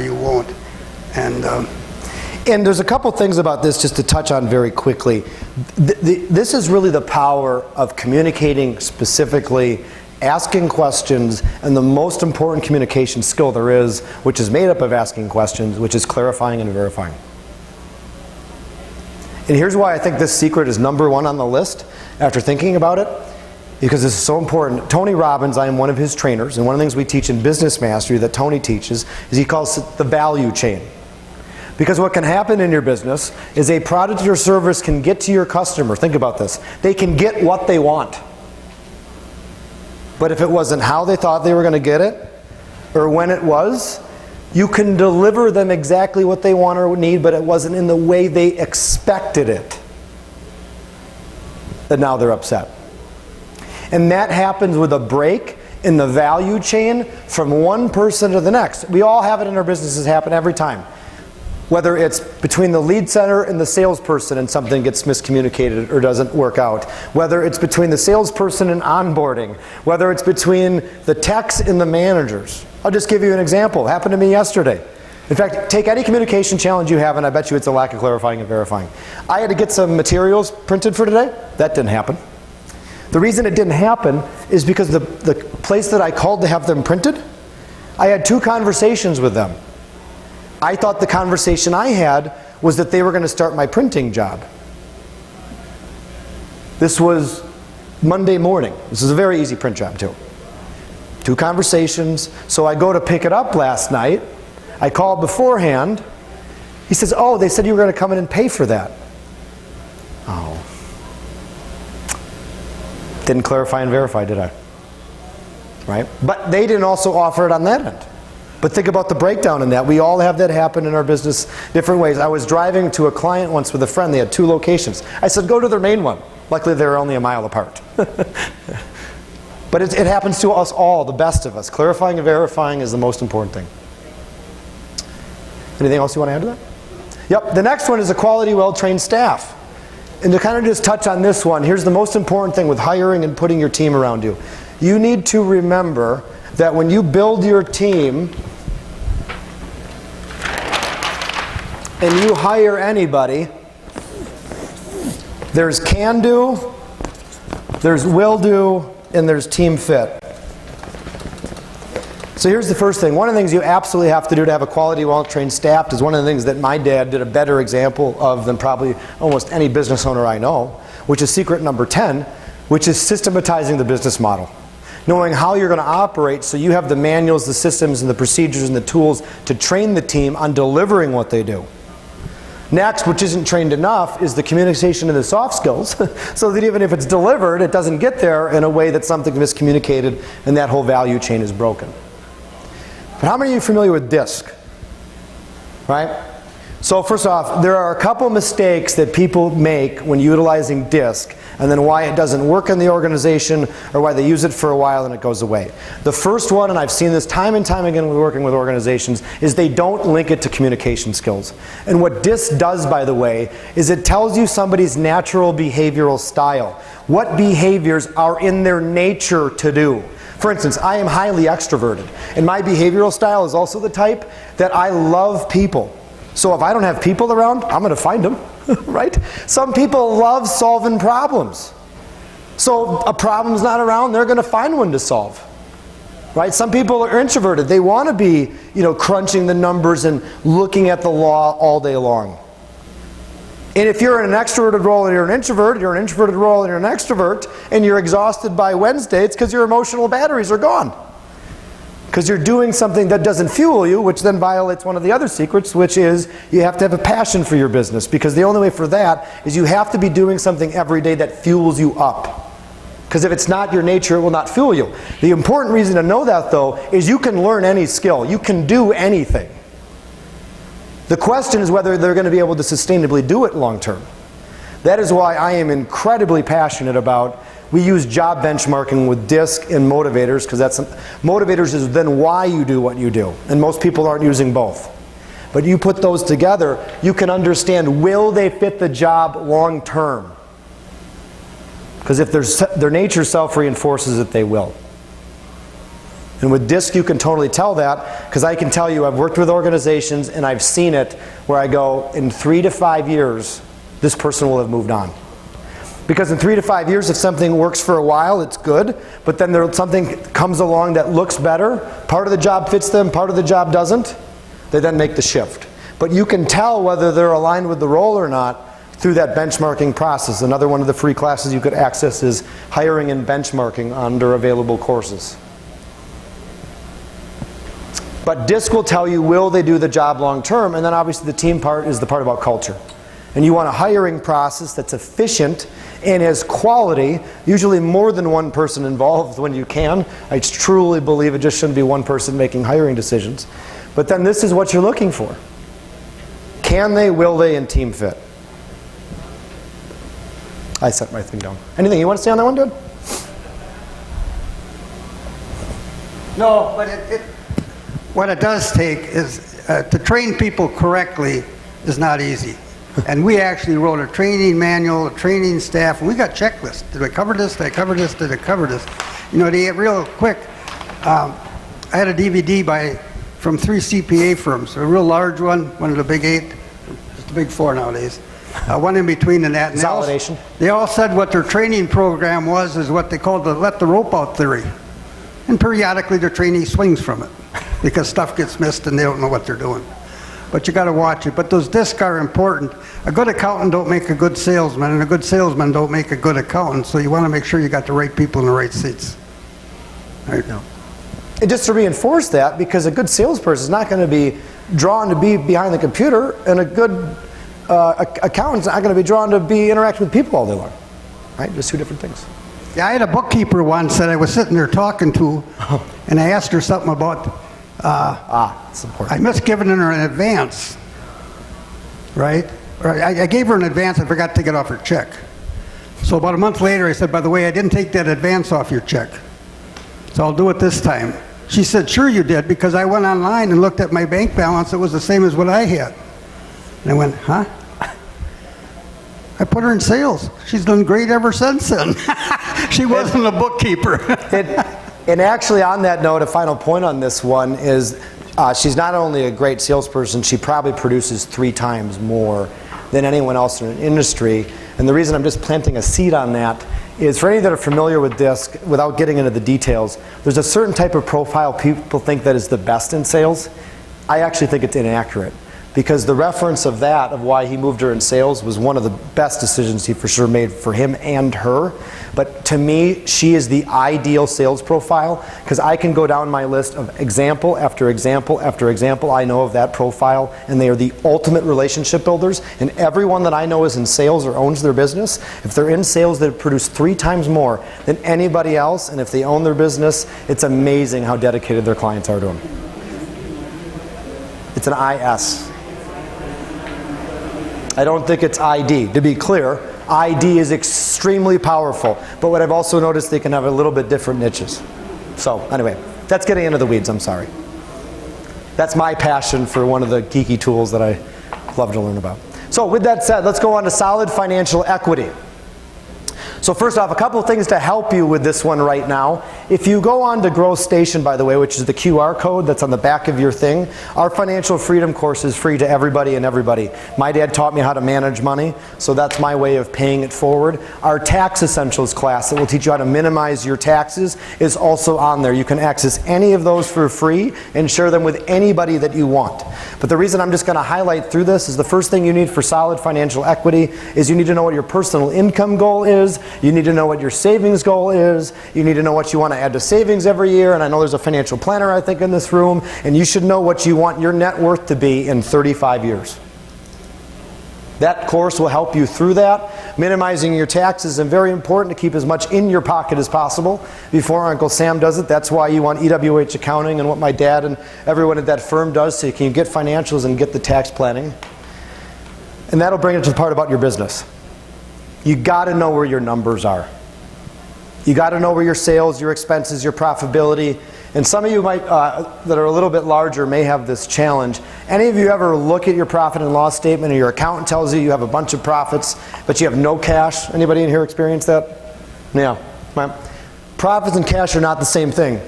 N: you won't. And
A: there's a couple things about this just to touch on very quickly. This is really the power of communicating specifically, asking questions, and the most important communication skill there is, which is made up of asking questions, which is clarifying and verifying. And here's why I think this secret is number 1 on the list after thinking about it, because this is so important. Tony Robbins, I am one of his trainers, and one of the things we teach in Business Mastery that Tony teaches is he calls it the value chain. Because what can happen in your business is a product or service can get to your customer. Think about this. They can get what they want. But if it wasn't how they thought they were going to get it, or when it was, you can deliver them exactly what they want or need, but it wasn't in the way they expected it. And now they're upset. And that happens with a break in the value chain from one person to the next. We all have it in our businesses, happen every time. Whether it's between the lead center and the salesperson and something gets miscommunicated or doesn't work out. Whether it's between the salesperson and onboarding. Whether it's between the techs and the managers. I'll just give you an example. It happened to me yesterday. In fact, take any communication challenge you have and I bet you it's a lack of clarifying and verifying. I had to get some materials printed for today. That didn't happen. The reason it didn't happen is because the place that I called to have them printed, I had 2 conversations with them. I thought the conversation I had was that they were going to start my printing job. This was Monday morning. This is a very easy print job too. 2 conversations. So I go to pick it up last night. I called beforehand. He says, oh, they said you were going to come in and pay for that. Oh. Didn't clarify and verify, did I? Right? But they didn't also offer it on that end. But think about the breakdown in that. We all have that happen in our business different ways. I was driving to a client once with a friend. They had 2 locations. I said, go to their main one. Luckily, they were only a mile apart. But it happens to us all, the best of us. Clarifying and verifying is the most important thing. Anything else you want to add to that? Yep. The next one is a quality, well-trained staff. And to kind of just touch on this one, here's the most important thing with hiring and putting your team around you. You need to remember that when you build your team and you hire anybody, there's can do, there's will do, and there's team fit. So here's the first thing. One of the things you absolutely have to do to have a quality, well-trained staff is one of the things that my dad did a better example of than probably almost any business owner I know, which is secret number 10, which is systematizing the business model. Knowing how you're going to operate so you have the manuals, the systems, and the procedures and the tools to train the team on delivering what they do. Next, which isn't trained enough, is the communication and the soft skills, so that even if it's delivered, it doesn't get there in a way that something miscommunicated and that whole value chain is broken. But how many of you are familiar with DISC? Right? So first off, there are a couple mistakes that people make when utilizing DISC, and then why it doesn't work in the organization, or why they use it for a while and it goes away. The first one, and I've seen this time and time again when working with organizations, is they don't link it to communication skills. And what DISC does, by the way, is it tells you somebody's natural behavioral style. What behaviors are in their nature to do. For instance, I am highly extroverted, and my behavioral style is also the type that I love people. So if I don't have people around, I'm going to find them, right? Some people love solving problems. So a problem's not around, they're going to find one to solve, right? Some people are introverted. They want to be, crunching the numbers and looking at the law all day long. And if you're in an extroverted role and you're an introverted role and you're an extrovert, and you're exhausted by Wednesday, it's because your emotional batteries are gone. Because you're doing something that doesn't fuel you, which then violates one of the other secrets, which is you have to have a passion for your business. Because the only way for that is you have to be doing something every day that fuels you up. Because if it's not your nature, it will not fuel you. The important reason to know that, though, is you can learn any skill. You can do anything. The question is whether they're going to be able to sustainably do it long term. That is why I am incredibly passionate about, we use job benchmarking with DISC and motivators, because motivators is then why you do what you do. And most people aren't using both. But you put those together, you can understand, will they fit the job long term? Because if their nature self-reinforces it, they will. And with DISC, you can totally tell that, because I can tell you, I've worked with organizations and I've seen it where I go, in 3 to 5 years, this person will have moved on. Because in 3 to 5 years, if something works for a while, it's good, but then something comes along that looks better, part of the job fits them, part of the job doesn't, they then make the shift. But you can tell whether they're aligned with the role or not through that benchmarking process. Another one of the free classes you could access is hiring and benchmarking under available courses. But DISC will tell you, will they do the job long term? And then obviously the team part is the part about culture. And you want a hiring process that's efficient and has quality, usually more than one person involved when you can. I truly believe it just shouldn't be one person making hiring decisions. But then this is what you're looking for. Can they, will they, and team fit? I set my thing down. Anything you want to say on that one, dude?
N: No, but what it does take is, to train people correctly is not easy. And we actually wrote a training manual, a training staff, and we got checklists. Did I cover this? Did I cover this? Did I cover this? To get real quick, I had a DVD from 3 CPA firms, a real large one of the big 8, just the big 4 nowadays. One in between and that.
A: Consolidation.
N: They all said what their training program is what they called the let the rope out theory. And periodically their trainee swings from it because stuff gets missed and they don't know what they're doing. But you got to watch it. But those DISC are important. A good accountant don't make a good salesman, and a good salesman don't make a good accountant. So you want to make sure you got the right people in the right seats. Right now.
A: And just to reinforce that, because a good salesperson is not going to be drawn to be behind the computer, and a good accountant's not going to be drawn to be interacting with people all day long. Right? Just 2 different things.
N: Yeah, I had a bookkeeper once that I was sitting there talking to, and I asked her something about.
A: It's important.
N: I must have given her an advance, right? Or I gave her an advance. I forgot to take it off her check. So about a month later, I said, by the way, I didn't take that advance off your check. So I'll do it this time. She said, sure you did, because I went online and looked at my bank balance. It was the same as what I had. And I went, huh? I put her in sales. She's done great ever since then. She wasn't a bookkeeper.
A: And actually, on that note, a final point on this one is she's not only a great salesperson, she probably produces 3 times more than anyone else in an industry. And the reason I'm just planting a seed on that is, for any that are familiar with DISC, without getting into the details, there's a certain type of profile people think that is the best in sales. I actually think it's inaccurate. because the reference of that, of why he moved her in sales, was one of the best decisions he for sure made for him and her. But to me, she is the ideal sales profile, because I can go down my list of example after example after example I know of that profile, and they are the ultimate relationship builders. And everyone that I know is in sales or owns their business, if they're in sales, they produce 3 times more than anybody else, and if they own their business, it's amazing how dedicated their clients are to them. It's an IS. I don't think it's ID. To be clear, ID is extremely powerful, but what I've also noticed, they can have a little bit different niches. So anyway, that's getting into the weeds, I'm sorry. That's my passion for one of the geeky tools that I love to learn about. So with that said, let's go on to solid financial equity. So first off, a couple of things to help you with this one right now. If you go on to Growth Station, by the way, which is the QR code that's on the back of your thing, our financial freedom course is free to everybody and everybody. My dad taught me how to manage money, so that's my way of paying it forward. Our tax essentials class that will teach you how to minimize your taxes is also on there. You can access any of those for free and share them with anybody that you want. But the reason I'm just going to highlight through this is the first thing you need for solid financial equity is you need to know what your personal income goal is. You need to know what your savings goal is. You need to know what you want to add to savings every year. And I know there's a financial planner, I think, in this room. And you should know what you want your net worth to be in 35 years. That course will help you through that. Minimizing your taxes is very important to keep as much in your pocket as possible before Uncle Sam does it. That's why you want EWH accounting and what my dad and everyone at that firm does, so you can get financials and get the tax planning. And that'll bring it to the part about your business. You got to know where your numbers are. You got to know where your sales, your expenses, your profitability, and some of you might, that are a little bit larger, may have this challenge. Any of you ever look at your profit and loss statement and your accountant tells you you have a bunch of profits, but you have no cash? Anybody in here experience that? Yeah. Profits and cash are not the same thing.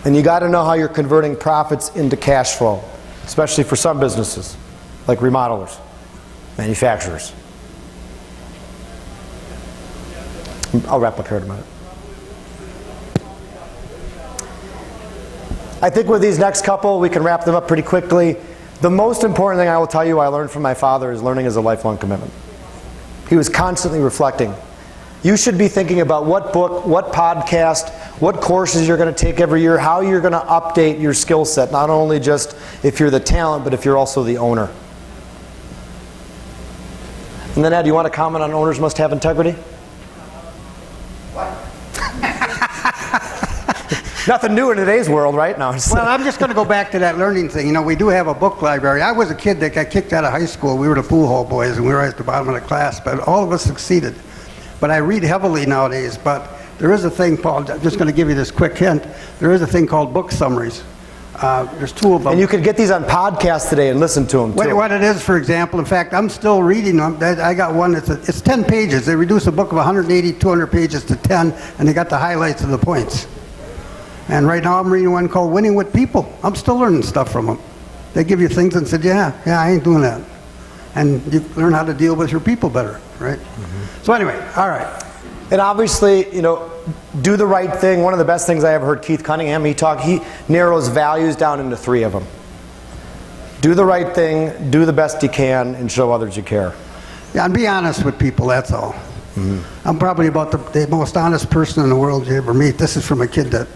A: And you got to know how you're converting profits into cash flow, especially for some businesses, like remodelers, manufacturers. I'll wrap up here in a minute. I think with these next couple, we can wrap them up pretty quickly. The most important thing I will tell you I learned from my father is learning is a lifelong commitment. He was constantly reflecting. You should be thinking about what book, what podcast, what courses you're going to take every year, how you're going to update your skill set, not only just if you're the talent, but if you're also the owner. And then Ed, you want to comment on owners must have integrity? Nothing new in today's world, right? No.
N: Well, I'm just going to go back to that learning thing. You know, we do have a book library. I was a kid that got kicked out of high school. We were the pool hall boys, and we were at the bottom of the class, but all of us succeeded. But I read heavily nowadays, but there is a thing called, I'm just going to give you this quick hint, there is a thing called book summaries. There's 2 of them.
A: And you could get these on podcasts today and listen to them, too.
N: What it is, for example, in fact, I'm still reading them. I got one, it's 10 pages. They reduce a book of 180, 200 pages to 10, and they got the highlights of the points. And right now I'm reading one called Winning with People. I'm still learning stuff from them. They give you things and said, yeah, I ain't doing that. And you learn how to deal with your people better, right? Mm-hmm. So anyway, all right.
A: And obviously, you know, do the right thing. One of the best things I ever heard Keith Cunningham, he narrows values down into 3 of them. Do the right thing, do the best you can, and show others you care.
N: Yeah, and be honest with people, that's all. Mm-hmm. I'm probably about the most honest person in the world you ever meet. This is from a kid that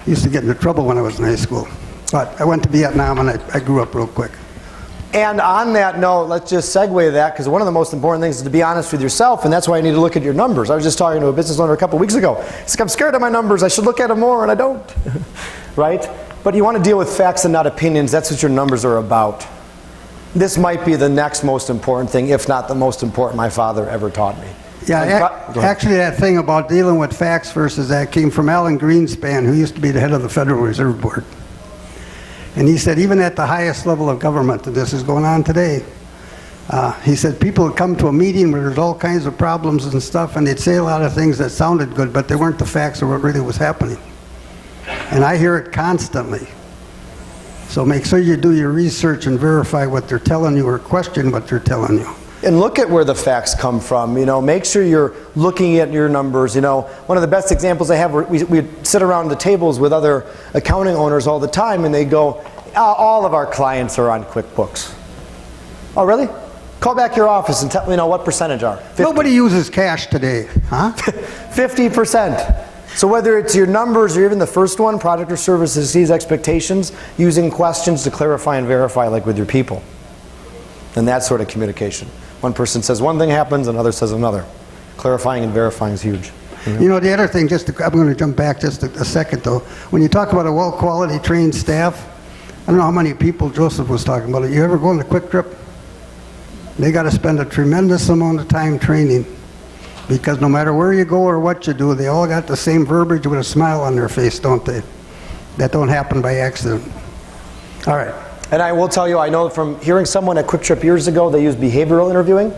N: used to get into trouble when I was in high school. But I went to Vietnam and I grew up real quick.
A: And on that note, let's just segue that, because one of the most important things is to be honest with yourself, and that's why you need to look at your numbers. I was just talking to a business owner a couple weeks ago. He's like, I'm scared of my numbers. I should look at them more, and I don't. Right? But you want to deal with facts and not opinions. That's what your numbers are about. This might be the next most important thing, if not the most important my father ever taught me.
N: Yeah, actually that thing about dealing with facts versus that came from Alan Greenspan, who used to be the head of the Federal Reserve Board. And he said, even at the highest level of government, and this is going on today, he said people would come to a meeting where there's all kinds of problems and stuff, and they'd say a lot of things that sounded good, but they weren't the facts of what really was happening. And I hear it constantly. So make sure you do your research and verify what they're telling you or question what they're telling you.
A: And look at where the facts come from. You know, make sure you're looking at your numbers. You know, one of the best examples I have, we sit around the tables with other accounting owners all the time, and they go, all of our clients are on QuickBooks. Oh, really? Call back your office and tell me what percentage are. 50.
N: Nobody uses cash today, huh?
A: 50%. So whether it's your numbers or even the first one, product or service exceeds expectations, using questions to clarify and verify like with your people. And that sort of communication. One person says one thing happens, another says another. Clarifying and verifying is huge.
N: You know, the other thing, I'm going to jump back just a second though. When you talk about a well-quality trained staff, I don't know how many people Joseph was talking about it. You ever go on a quick trip? They got to spend a tremendous amount of time training, because no matter where you go or what you do, they all got the same verbiage with a smile on their face, don't they? That don't happen by accident. All right.
A: And I will tell you, I know from hearing someone at Quick Trip years ago, they used behavioral interviewing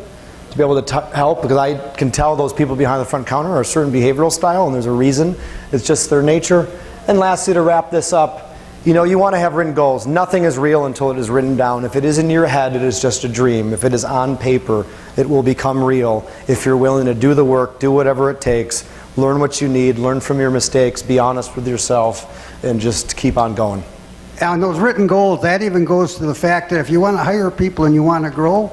A: to be able to help, because I can tell those people behind the front counter are a certain behavioral style, and there's a reason. It's just their nature. And lastly, to wrap this up, you want to have written goals. Nothing is real until it is written down. If it is in your head, it is just a dream. If it is on paper, it will become real. If you're willing to do the work, do whatever it takes, learn what you need, learn from your mistakes, be honest with yourself, and just keep on going.
N: And those written goals, that even goes to the fact that if you want to hire people and you want to grow,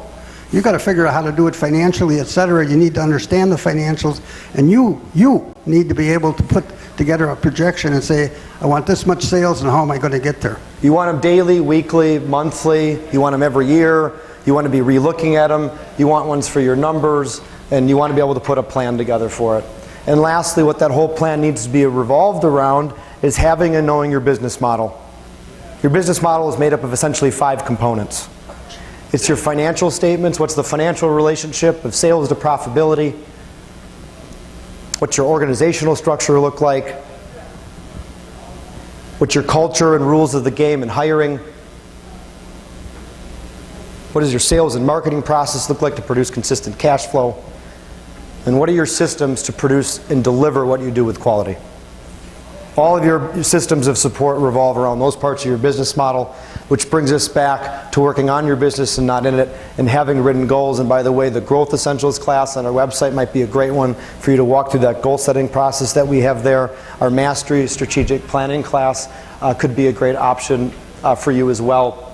N: you've got to figure out how to do it financially, etc. You need to understand the financials, and you need to be able to put together a projection and say, I want this much sales, and how am I going to get there?
A: You want them daily, weekly, monthly. You want them every year. You want to be re-looking at them. You want ones for your numbers, and you want to be able to put a plan together for it. And lastly, what that whole plan needs to be revolved around is having and knowing your business model. Your business model is made up of essentially 5 components. It's your financial statements. What's the financial relationship of sales to profitability? What's your organizational structure look like? What's your culture and rules of the game in hiring? What does your sales and marketing process look like to produce consistent cash flow? And what are your systems to produce and deliver what you do with quality? All of your systems of support revolve around those parts of your business model, which brings us back to working on your business and not in it, and having written goals. And by the way, the Growth Essentials class on our website might be a great one for you to walk through that goal setting process that we have there. Our Mastery Strategic Planning class could be a great option for you as well.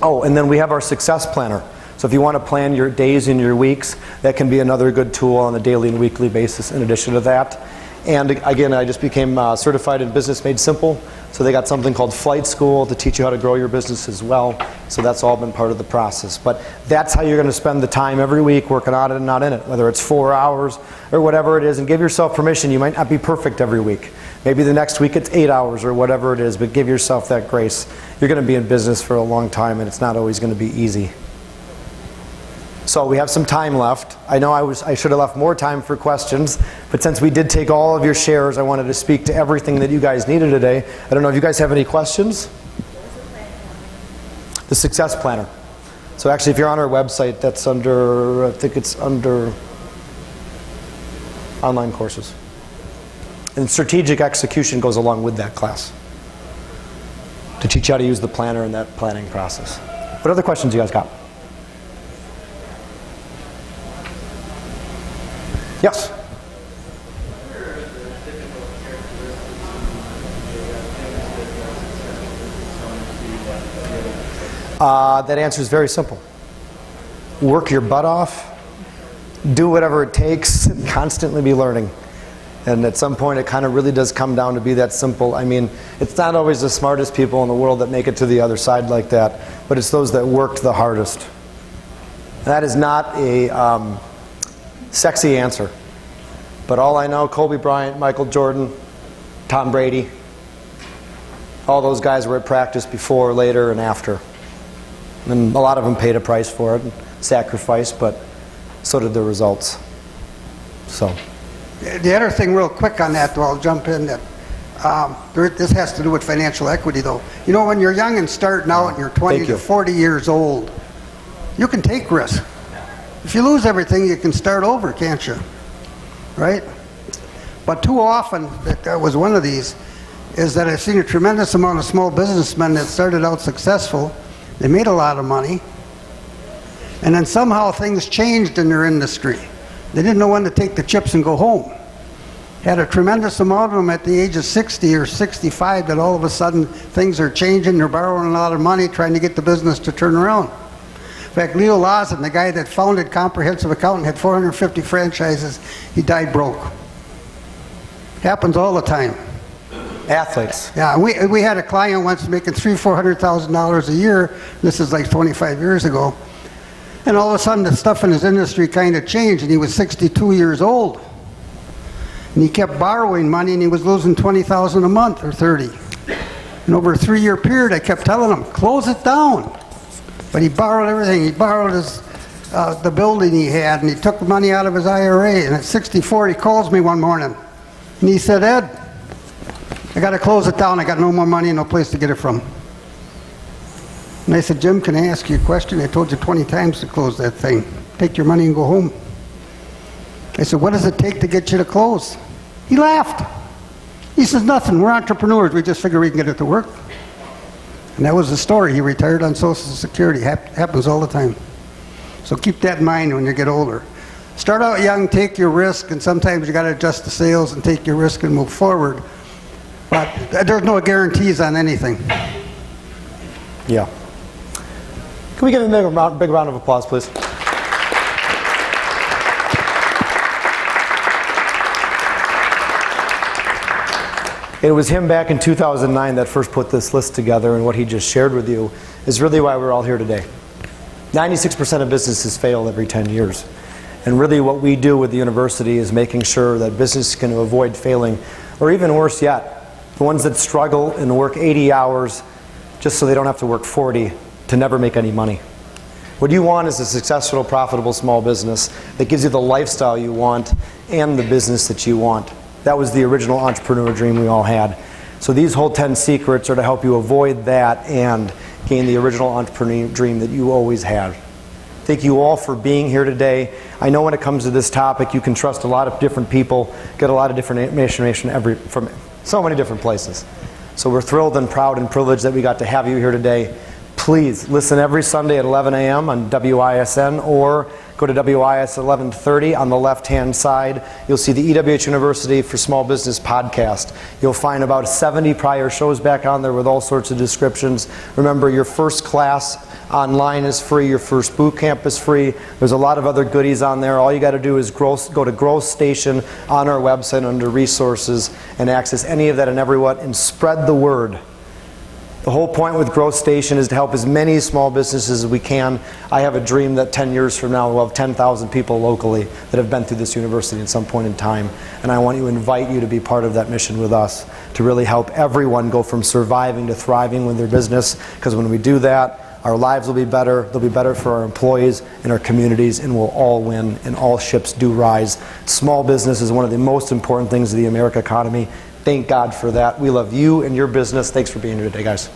A: Oh, and then we have our Success Planner. So if you want to plan your days and your weeks, that can be another good tool on a daily and weekly basis in addition to that. And again, I just became certified in Business Made Simple. So they got something called Flight School to teach you how to grow your business as well. So that's all been part of the process. But that's how you're going to spend the time every week working on it and not in it, whether it's 4 hours or whatever it is. And give yourself permission. You might not be perfect every week. Maybe the next week it's 8 hours or whatever it is, but give yourself that grace. You're going to be in business for a long time, and it's not always going to be easy. So we have some time left. I know I should have left more time for questions, but since we did take all of your shares, I wanted to speak to everything that you guys needed today. I don't know if you guys have any questions? The Success Planner. So actually, if you're on our website, that's under, I think it's under online courses. And strategic execution goes along with that class to teach you how to use the planner in that planning process. What other questions you guys got? Yes? That answer is very simple. Work your butt off, do whatever it takes, and constantly be learning. And at some point, it kind of really does come down to be that simple. I mean, it's not always the smartest people in the world that make it to the other side like that, but it's those that worked the hardest. That is not a sexy answer. But all I know, Kobe Bryant, Michael Jordan, Tom Brady, all those guys were at practice before, later, and after. And a lot of them paid a price for it, and sacrificed, but so did the results. So.
N: The other thing real quick on that, though, I'll jump in, that this has to do with financial equity, though. You know, when you're young and starting out and you're 20 to 40 years old, you can take risks. If you lose everything, you can start over, can't you? Right? But too often, that was one of these, is that I've seen a tremendous amount of small businessmen that started out successful. They made a lot of money, and then somehow things changed in their industry. They didn't know when to take the chips and go home. Had a tremendous amount of them at the age of 60 or 65 that all of a sudden things are changing. They're borrowing a lot of money trying to get the business to turn around. fact, Leo Lawson, the guy that founded Comprehensive Accounting, had 450 franchises. He died broke. Happens all the time.
A: Athletes.
N: Yeah, we had a client once making $300,000-$400,000 a year. This is like 25 years ago. And all of a sudden, the stuff in his industry kind of changed, and he was 62 years old. And he kept borrowing money, and he was losing $20,000 a month or 30. And over a 3-year period, I kept telling him, close it down. But he borrowed everything. He borrowed his the building he had, and he took the money out of his IRA. And at 64, he calls me one morning, and he said, Ed, I got to close it down. I got no more money, no place to get it from. And I said, Jim, can I ask you a question? I told you 20 times to close that thing. Take your money and go home. I said, what does it take to get you to close? He laughed. He says, nothing. We're entrepreneurs. We just figure we can get it to work. And that was the story. He retired on Social Security. Happens all the time. So keep that in mind when you get older. Start out young, take your risk, and sometimes you got to adjust the sails and take your risk and move forward. But there's no guarantees on anything.
A: Yeah. Can we give him a big round of applause, please? It was him back in 2009 that first put this list together, and what he just shared with you is really why we're all here today. 96% of businesses fail every 10 years. And really what we do with the university is making sure that businesses can avoid failing, or even worse yet, the ones that struggle and work 80 hours just so they don't have to work 40 to never make any money. What you want is a successful, profitable small business that gives you the lifestyle you want and the business that you want. That was the original entrepreneur dream we all had. So these whole 10 secrets are to help you avoid that and gain the original entrepreneur dream that you always had. Thank you all for being here today. I know when it comes to this topic, you can trust a lot of different people, get a lot of different information from so many different places. So we're thrilled and proud and privileged that we got to have you here today. Please listen every Sunday at 11 a.m. on WISN, or go to WIS 1130 on the left-hand side. You'll see the EWH University for Small Business podcast. You'll find about 70 prior shows back on there with all sorts of descriptions. Remember, your first class online is free. Your first boot camp is free. There's a lot of other goodies on there. All you got to do is go to Growth Station on our website under resources and access any of that and everyone, and spread the word. The whole point with Growth Station is to help as many small businesses as we can. I have a dream that 10 years from now we'll have 10,000 people locally that have been through this university at some point in time. And I want to invite you to be part of that mission with us, to really help everyone go from surviving to thriving with their business. Because when we do that, our lives will be better, they'll be better for our employees and our communities, and we'll all win, and all ships do rise. Small business is one of the most important things of the American economy. Thank God for that. We love you and your business. Thanks for being here today, guys.